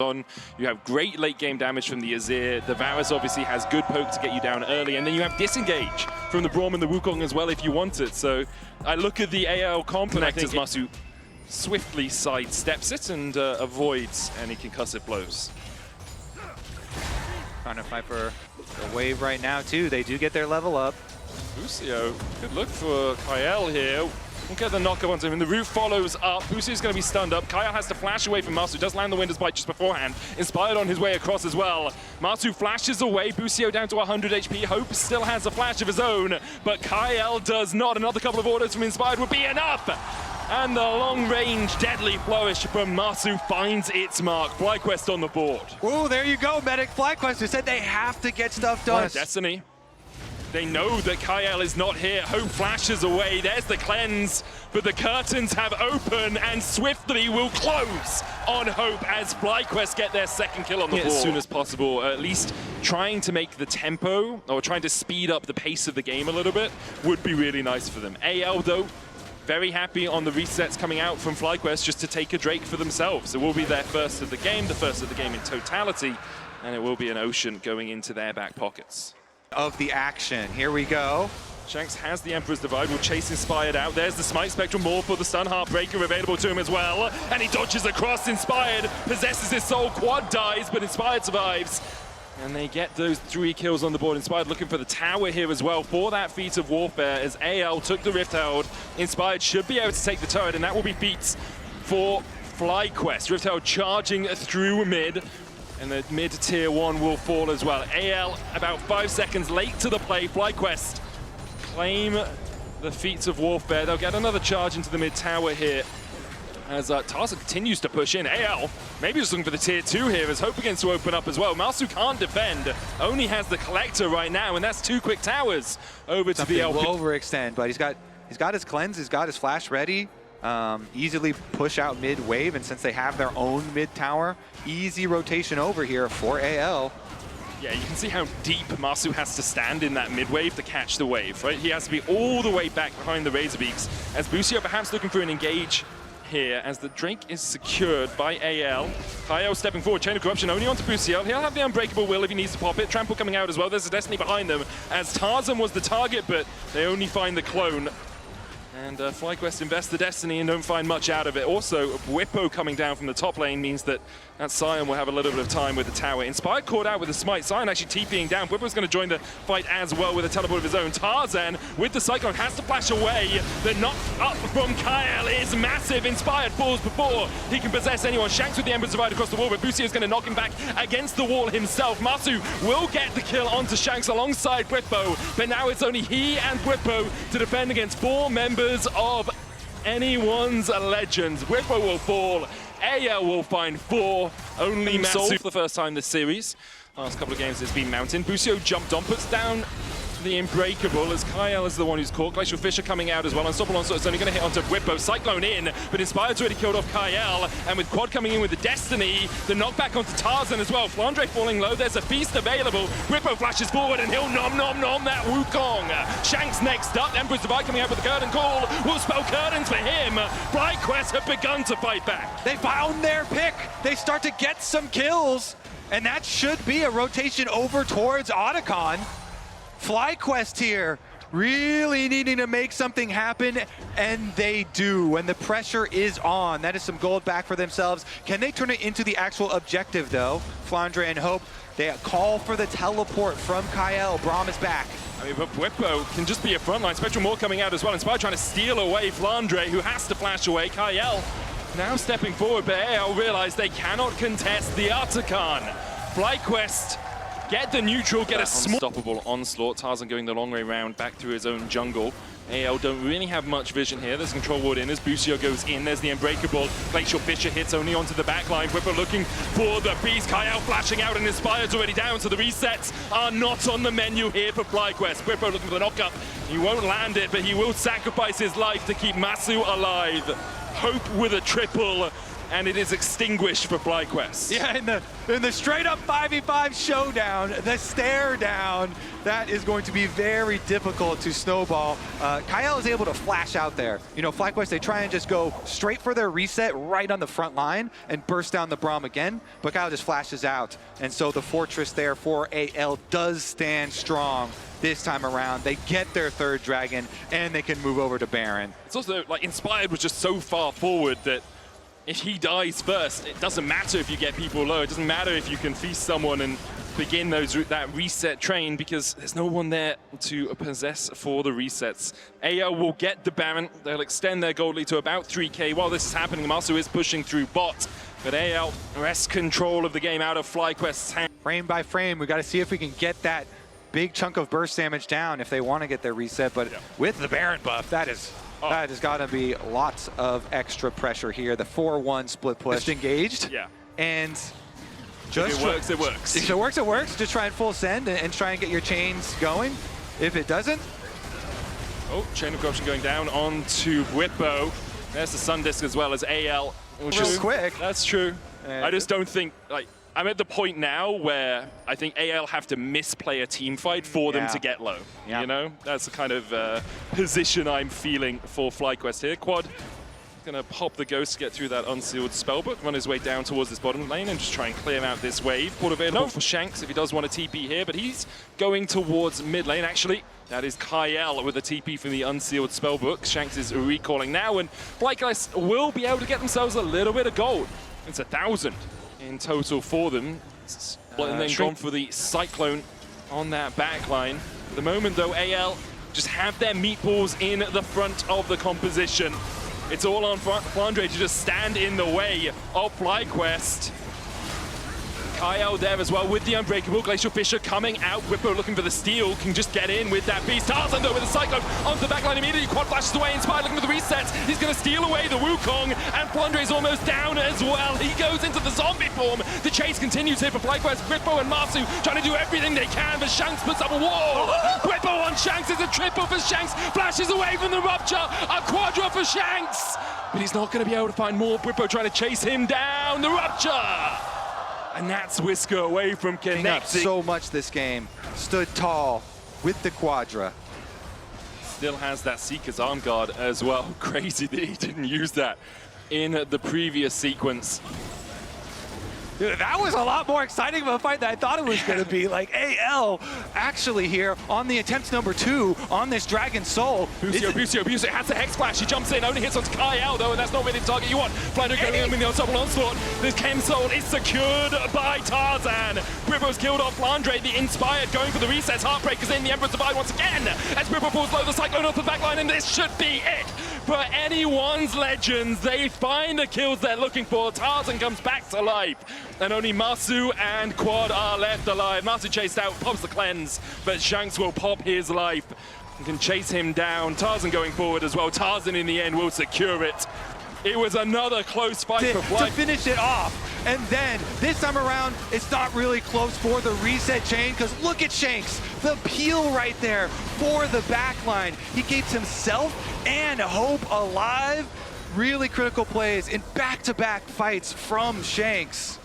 on. You have great late game damage from the Azir. The Varus obviously has good poke to get you down early, and then you have disengage from the Braum and the Wukong as well if you want it. So I look at the AL comp and I think Masu swiftly sidesteps it and avoids any concussive blows. Trying to fight for the wave right now too. They do get their level up. Busio, good look for Kyle here. We'll get the knockup onto him, and the root follows up. Busio's going to be stunned up. Kyle has to flash away from Masu. Does land the Winter's Bite just beforehand. Inspired on his way across as well. Masu flashes away. Busio down to 100 HP. Hope still has a flash of his own, but Kyle does not. Another couple of orders from Inspired would be enough. And the long-range deadly flourish from Masu finds its mark. FlyQuest on the board. Oh, there you go, Medic. FlyQuest who said they have to get stuff done. Destiny. They know that Kyle is not here. Hope flashes away. There's the cleanse, but the curtains have opened and swiftly will close on Hope as FlyQuest get their second kill on the board. As soon as possible, at least trying to make the tempo or trying to speed up the pace of the game a little bit would be really nice for them. AL though, very happy on the resets coming out from FlyQuest just to take a Drake for themselves. It will be their first of the game, the first of the game in totality, and it will be an Ocean going into their back pockets. Of the action. Here we go. Shanks has the Emperor's Divide, will chase Inspired out. There's the Smite Spectrum, more for the Stun Heartbreaker available to him as well. And he dodges across. Inspired possesses his soul, Quad dies, but Inspired survives. And they get those 3 kills on the board. Inspired looking for the tower here as well for that feat of warfare as AL took the Rift Herald. Inspired should be able to take the turret, and that will be feats for FlyQuest. Rift Herald charging through mid. And the mid-tier 1 will fall as well. AL about 5 seconds late to the play. FlyQuest claim the feats of warfare. They'll get another charge into the mid-tower here as Tarzan continues to push in. AL maybe just looking for the tier 2 here as Hope begins to open up as well. Masu can't defend, only has the Collector right now, and that's 2 quick towers over to the LP. Will overextend, but he's got his cleanse, he's got his flash ready. Easily push out mid-wave, and since they have their own mid-tower, easy rotation over here for AL. Yeah, you can see how deep Masu has to stand in that mid-wave to catch the wave, right? He has to be all the way back behind the Razorbeaks, as Busio perhaps looking for an engage here, as the Drake is secured by AL. Kyle stepping forward, Chain of Corruption only onto Busio. He'll have the Unbreakable Will if he needs to pop it. Trample coming out as well. There's a Destiny behind them, as Tarzan was the target, but they only find the clone. And FlyQuest invest the Destiny and don't find much out of it. Also, Whippo coming down from the top lane means that Sion will have a little bit of time with the tower. Inspired caught out with a smite. Sion actually TPing down. Whippo's going to join the fight as well with a teleport of his own. Tarzan with the Cyclone has to flash away. The knock up from Kyle is massive. Inspired falls before he can possess anyone. Shanks with the Ember's Divide across the wall, but Busio is going to knock him back against the wall himself. Masu will get the kill onto Shanks alongside Whippo, but now it's only he and Whippo to defend against 4 members of anyone's legends. Whippo will fall. AL will find 4. Only Masu for the first time this series. Last couple of games it's been Mountain. Busio jumped on, puts down the Unbreakable as Kyle is the one who's caught. Glacial Fisher coming out as well. Unstoppable Onslaught is only going to hit onto Whippo. Cyclone in, but Inspired's already killed off Kyle. And with Quad coming in with the Destiny, the knockback onto Tarzan as well. Flandre falling low. There's a feast available. Whippo flashes forward and he'll nom that Wukong. Shanks next up. Emperor's Divide coming out with the Curtain Call. Will spell curtains for him. FlyQuest have begun to fight back. They found their pick. They start to get some kills. And that should be a rotation over towards Otacon. FlyQuest here, really needing to make something happen, and they do, when the pressure is on. That is some gold back for themselves. Can they turn it into the actual objective, though? Flandre and Hope, they call for the teleport from Kyle. Braum is back. I mean, but Whippo can just be a frontline. Spectrum More coming out as well. Inspired trying to steal away Flandre, who has to flash away. Kyle now stepping forward, but AL realize they cannot contest the Otacon. FlyQuest get the neutral, get a unstoppable onslaught. Tarzan going the long way round back through his own jungle. AL don't really have much vision here. There's control ward in as Busio goes in. There's the Unbreakable. Glacial Fisher hits only onto the backline. Whippo looking for the beast. Kyle flashing out and Inspired's already down, so the resets are not on the menu here for FlyQuest. Whippo looking for the knockup. He won't land it, but he will sacrifice his life to keep Masu alive. Hope with a triple. and it is extinguished for FlyQuest. Yeah, in the straight up 5v5 showdown, the stare down, that is going to be very difficult to snowball. Kyle is able to flash out there. You know, FlyQuest, they try and just go straight for their reset right on the front line and burst down the Braum again, but Kyle just flashes out. And so the fortress there for AL does stand strong this time around. They get their third dragon and they can move over to Baron. It's also like Inspired was just so far forward that if he dies first, it doesn't matter if you get people low. It doesn't matter if you can feast someone and begin that reset train, because there's no one there to possess for the resets. AL will get the Baron. They'll extend their gold lead to about 3K. While this is happening, Masu is pushing through bot, but AL wrests control of the game out of FlyQuest's hand. Frame by frame, we got to see if we can get that big chunk of burst damage down if they want to get their reset, but with the Baron buff, that has got to be lots of extra pressure here. The 4-1 split push. Just engaged. Yeah. And just if it works, it works. If it works, it works. Just try and full send and try and get your chains going. If it doesn't. Oh, chain of corruption going down onto Whippo. There's the Sun Disc as well as AL. Real quick. That's true. I just don't think, like, I'm at the point now where I think AL have to misplay a team fight for them to get low. You know, that's the kind of position I'm feeling for FlyQuest here. Quad gonna pop the Ghost to get through that unsealed spellbook, run his way down towards this bottom lane and just try and clear out this wave. Port available for Shanks if he does want a TP here, but he's going towards mid lane actually. That is Kyle with a TP from the unsealed spellbook. Shanks is recalling now, and FlyQuest will be able to get themselves a little bit of gold. It's 1,000 in total for them. And then gone for the Cyclone on that back line. At the moment though, AL just have their meatballs in the front of the composition. It's all on Flandre to just stand in the way of FlyQuest. Kyle there as well with the Unbreakable. Glacial Fissure coming out. Whippo looking for the steal. Can just get in with that beast. Tarzan though with the Cyclone onto the backline immediately. Quad flashes away. Inspired looking for the resets. He's going to steal away the Wukong. And Flandre's almost down as well. He goes into the zombie form. The chase continues here for FlyQuest. Whippo and Masu trying to do everything they can. But Shanks puts up a wall. Whippo on Shanks is a triple for Shanks. Flashes away from the Rupture. A quadra for Shanks. But he's not going to be able to find more. Whippo trying to chase him down. The Rupture. And that's Whisker away from connecting. So much this game. Stood tall with the quadra. Still has that Seeker's arm guard as well. Crazy that he didn't use that in the previous sequence. Dude, that was a lot more exciting of a fight than I thought it was going to be. Like, AL actually here on the attempt number 2 on this Dragon Soul. Busio has the Hex Flash. He jumps in, only hits on Kyle though, and that's not really the target you want. Flandre going in with the ensemble onslaught. This Chem Soul is secured by Tarzan. Bribbo's killed off Flandre. The Inspired going for the resets. Heartbreaker's in. The Emperor survived once again. As Bribbo pulls low, the Cyclone off the backline, and this should be it. For anyone's Legends, they find the kills they're looking for. Tarzan comes back to life. And only Masu and Quad are left alive. Masu chased out, pops the cleanse, but Shanks will pop his life and can chase him down. Tarzan going forward as well. Tarzan in the end will secure it. It was another close fight for Fly. To finish it off. And then this time around, it's not really close for the reset chain, because look at Shanks, the peel right there for the backline. He keeps himself and Hope alive. Really critical plays in back-to-back fights from Shanks.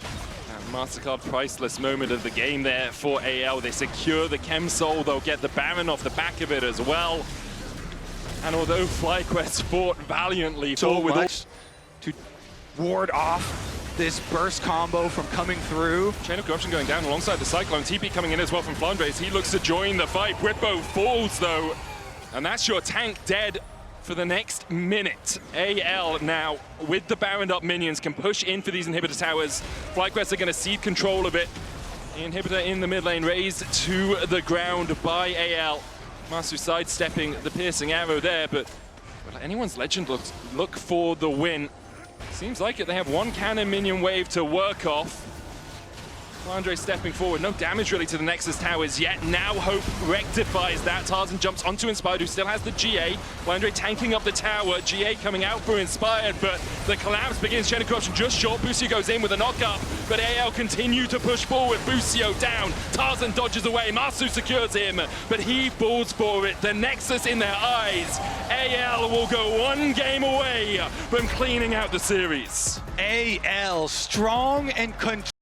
MasterCard priceless moment of the game there for AL. They secure the Chem Soul. They'll get the Baron off the back of it as well. And although FlyQuest fought valiantly much to ward off this burst combo from coming through. Chain of Corruption going down alongside the Cyclone. TP coming in as well from Flandre. He looks to join the fight. Whippo falls though. And that's your tank dead for the next minute. AL now, with the Baron up minions, can push in for these inhibitor towers. FlyQuest are going to cede control of it. The inhibitor in the mid lane raised to the ground by AL. Masu sidestepping the piercing arrow there, but anyone's Legend look for the win. Seems like it. They have one cannon minion wave to work off. Andre stepping forward, no damage really to the Nexus towers yet. Now Hope rectifies that. Tarzan jumps onto Inspired, who still has the GA. Andre tanking up the tower, GA coming out for Inspired, but the collapse begins. Chain of Corruption just short. Busio goes in with a knock-up, but AL continue to push forward. Busio down, Tarzan dodges away, Masu secures him, but he falls for it. The Nexus in their eyes. AL will go one game away from cleaning out the series. AL, strong and controlled.